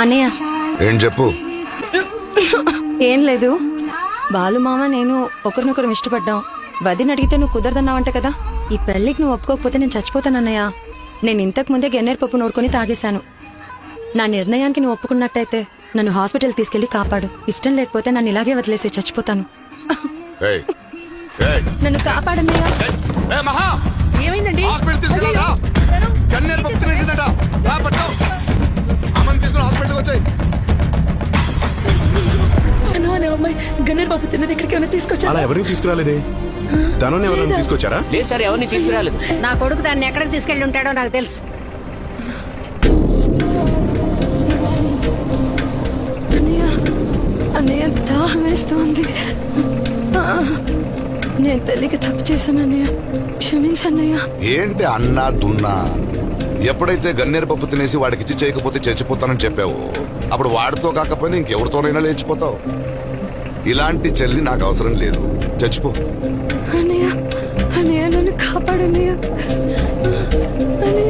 అన్నయ్య ఏం చెప్పు. ఏం లేదు, బాలు మామ నేను ఒకరినొకరు ఇష్టపడ్డాం. వదిన అడిగితే నువ్వు కుదరదన్నావంట కదా. ఈ పెళ్లికి నువ్వు ఒప్పుకోకపోతే నేను చచ్చిపోతానన్నయ్య. నేను ఇంతకు ముందే గన్నేరు పప్పు నోడుకొని తాగేశాను. నా నిర్ణయానికి నువ్వు ఒప్పుకున్నట్టయితే నన్ను హాస్పిటల్ తీసుకెళ్లి కాపాడు. ఇష్టం లేకపోతే నన్ను ఇలాగే వదిలేసి చచ్చిపోతాను. ఏయ్, ఏయ్, నన్ను కాపాడన్నయ్య. ఏయ్, మహా! ఏమైందండి? హాస్పిటల్ తీసుకెళ్ళాలా? గన్నేరు పప్పు తినేసిందట. రా, పట్టు. అమ్మని తీసుకుని హాస్పిటల్కి వచ్చాయి. గన్నేరు పప్పు తిన్నది ఇక్కడికి ఏమైనా తీసుకొచ్చా? అలా ఎవరిని తీసుకురాలేదే. తనని ఎవరైనా తీసుకొచ్చారా? లేదు సార్, ఎవరిని తీసుకురాలేదు. నా కొడుకు దాన్ని ఎక్కడికి తీసుకెళ్లి ఉంటాడో నాకు తెలుసు. అన్నయ్య, అన్నయ్య దాహం వేస్తోంది. నేను తెలియక తప్పు చేశాను అన్నయ్య, క్షమించన్నయ్య. ఏంటి అన్నా దున్నా? ఎప్పుడైతే గన్నేరు పప్పు తినేసి వాడికి ఇచ్చి చేయకపోతే చచ్చిపోతానని చెప్పావు, అప్పుడు వాడితో కాకపోయినా ఇంకెవరితోనైనా లేచిపోతావు. ఇలాంటి చెల్లి నాకు అవసరం లేదు. చచ్చిపో. అన్నయ్య, అన్నయ్య నన్ను కాపాడన్నయ్య. అన్నయ్య